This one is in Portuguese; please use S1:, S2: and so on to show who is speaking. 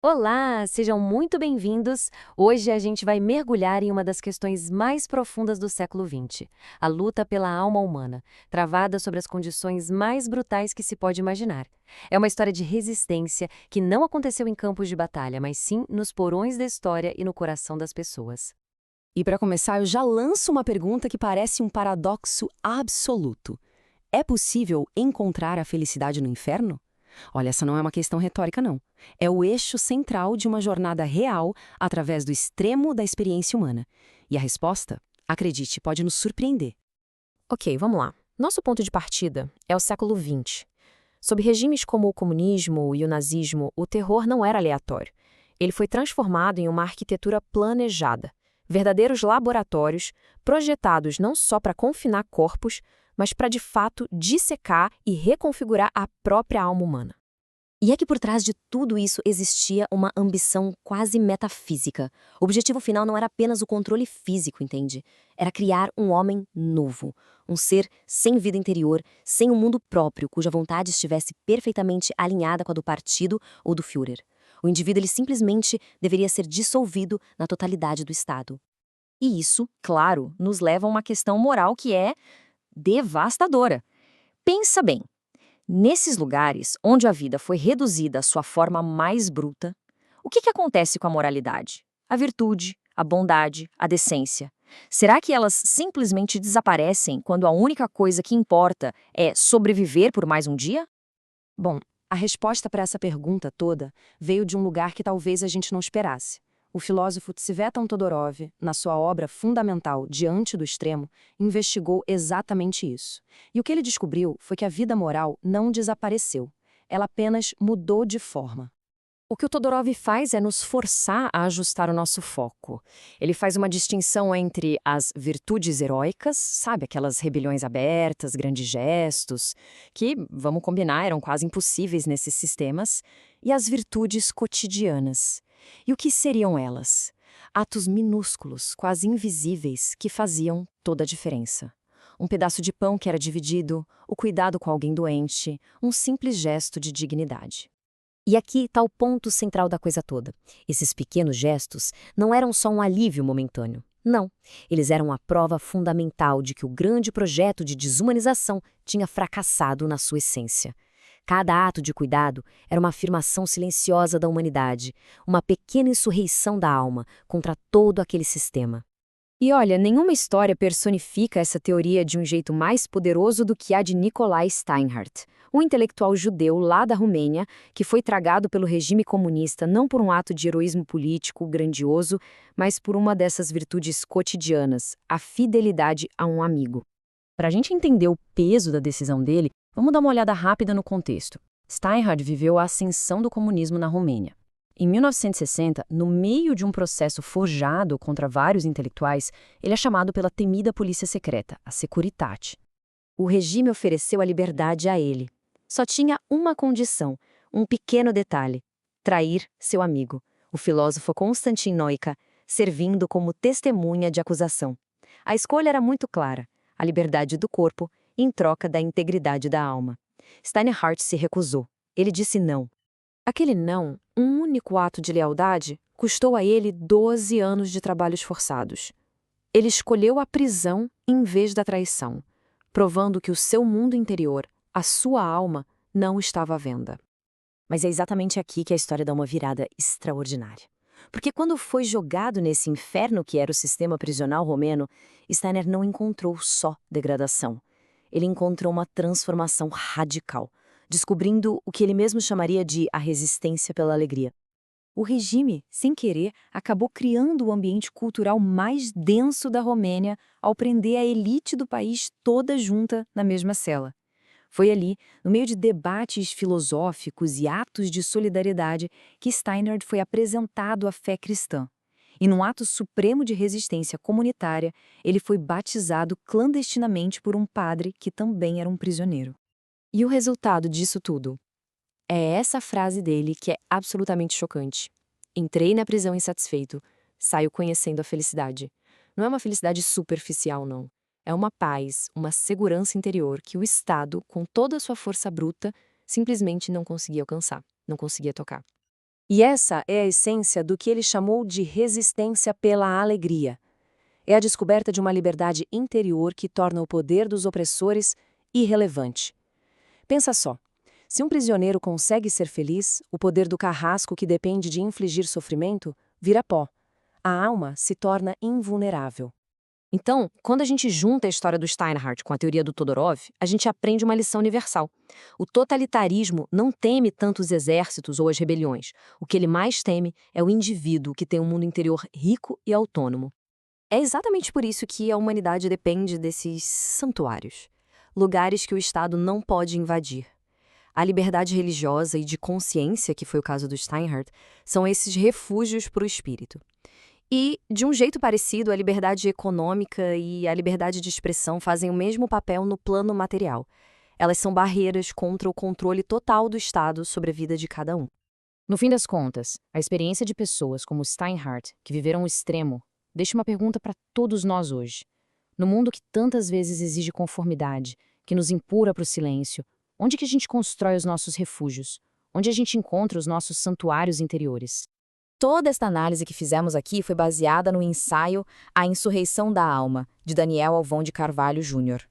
S1: Olá, sejam muito bem-vindos. Hoje a gente vai mergulhar em uma das questões mais profundas do século XX, a luta pela alma humana, travada sobre as condições mais brutais que se pode imaginar. É uma história de resistência que não aconteceu em campos de batalha, mas sim nos porões da história e no coração das pessoas.
S2: E para começar, eu já lanço uma pergunta que parece um paradoxo absoluto. É possível encontrar a felicidade no inferno? Olha, essa não é uma questão retórica, não. É o eixo central de uma jornada real através do extremo da experiência humana. E a resposta, acredite, pode nos surpreender.
S3: Ok, vamos lá. Nosso ponto de partida é o século XX. Sob regimes como o comunismo e o nazismo, o terror não era aleatório. Ele foi transformado em uma arquitetura planejada. Verdadeiros laboratórios, projetados não só para confinar corpos, mas para de fato dissecar e reconfigurar a própria alma humana.
S4: E é que por trás de tudo isso existia uma ambição quase metafísica. O objetivo final não era apenas o controle físico, entende? Era criar um homem novo, um ser sem vida interior, sem um mundo próprio, cuja vontade estivesse perfeitamente alinhada com a do partido ou do Führer. O indivíduo ele simplesmente deveria ser dissolvido na totalidade do Estado. E isso, claro, nos leva a uma questão moral que é devastadora. Pensa bem. Nesses lugares onde a vida foi reduzida à sua forma mais bruta, o que acontece com a moralidade? A virtude, a bondade, a decência? Será que elas simplesmente desaparecem quando a única coisa que importa é sobreviver por mais um dia?
S2: Bom, a resposta para essa pergunta toda veio de um lugar que talvez a gente não esperasse. O filósofo Tsvetan Todorov, na sua obra fundamental Diante do Extremo, investigou exatamente isso. E o que ele descobriu foi que a vida moral não desapareceu. Ela apenas mudou de forma.
S3: O que o Todorov faz é nos forçar a ajustar o nosso foco. Ele faz uma distinção entre as virtudes heróicas, sabe, aquelas rebeliões abertas, grandes gestos, que, vamos combinar, eram quase impossíveis nesses sistemas, e as virtudes cotidianas. E o que seriam elas? Atos minúsculos, quase invisíveis, que faziam toda a diferença. Um pedaço de pão que era dividido, o cuidado com alguém doente, um simples gesto de dignidade.
S4: E aqui está o ponto central da coisa toda. Esses pequenos gestos não eram só um alívio momentâneo. Não, eles eram a prova fundamental de que o grande projeto de desumanização tinha fracassado na sua essência. Cada ato de cuidado era uma afirmação silenciosa da humanidade, uma pequena insurreição da alma contra todo aquele sistema.
S3: E olha, nenhuma história personifica essa teoria de um jeito mais poderoso do que a de Nikolai Steinhardt, um intelectual judeu lá da Romênia que foi tragado pelo regime comunista não por um ato de heroísmo político grandioso, mas por uma dessas virtudes cotidianas, a fidelidade a um amigo. Para a gente entender o peso da decisão dele, vamos dar uma olhada rápida no contexto. Steinhardt viveu a ascensão do comunismo na Romênia. Em 1960, no meio de um processo forjado contra vários intelectuais, ele é chamado pela temida polícia secreta, a Securitate.
S4: O regime ofereceu a liberdade a ele. Só tinha uma condição, um pequeno detalhe: trair seu amigo, o filósofo Konstantin Neuka, servindo como testemunha de acusação. A escolha era muito clara: a liberdade do corpo em troca da integridade da alma. Steinhardt se recusou. Ele disse não.
S3: Aquele não, um único ato de lealdade, custou a ele 12 anos de trabalhos forçados. Ele escolheu a prisão em vez da traição, provando que o seu mundo interior, a sua alma, não estava à venda.
S4: Mas é exatamente aqui que a história dá uma virada extraordinária. Porque quando foi jogado nesse inferno que era o sistema prisional romeno, Steiner não encontrou só degradação. Ele encontrou uma transformação radical, descobrindo o que ele mesmo chamaria de a resistência pela alegria. O regime, sem querer, acabou criando o ambiente cultural mais denso da Romênia ao prender a elite do país toda junta na mesma cela. Foi ali, no meio de debates filosóficos e atos de solidariedade, que Steinhardt foi apresentado à fé cristã. E num ato supremo de resistência comunitária, ele foi batizado clandestinamente por um padre que também era um prisioneiro.
S3: E o resultado disso tudo? É essa frase dele que é absolutamente chocante. Entrei na prisão insatisfeito, saio conhecendo a felicidade. Não é uma felicidade superficial, não. É uma paz, uma segurança interior que o Estado, com toda a sua força bruta, simplesmente não conseguia alcançar, não conseguia tocar.
S2: E essa é a essência do que ele chamou de resistência pela alegria. É a descoberta de uma liberdade interior que torna o poder dos opressores irrelevante. Pensa só, se um prisioneiro consegue ser feliz, o poder do carrasco que depende de infligir sofrimento vira pó. A alma se torna invulnerável.
S3: Então, quando a gente junta a história do Steinhardt com a teoria do Todorov, a gente aprende uma lição universal. O totalitarismo não teme tanto os exércitos ou as rebeliões. O que ele mais teme é o indivíduo que tem um mundo interior rico e autônomo.
S1: É exatamente por isso que a humanidade depende desses santuários, lugares que o Estado não pode invadir. A liberdade religiosa e de consciência, que foi o caso do Steinhardt, são esses refúgios para o espírito. E, de um jeito parecido, a liberdade econômica e a liberdade de expressão fazem o mesmo papel no plano material. Elas são barreiras contra o controle total do Estado sobre a vida de cada um.
S3: No fim das contas, a experiência de pessoas como Steinhardt, que viveram o extremo, deixa uma pergunta para todos nós hoje. No mundo que tantas vezes exige conformidade, que nos empurra para o silêncio, onde que a gente constrói os nossos refúgios? Onde a gente encontra os nossos santuários interiores?
S4: Toda esta análise que fizemos aqui foi baseada no ensaio A Insurreição da Alma, de Daniel Alvão de Carvalho Júnior.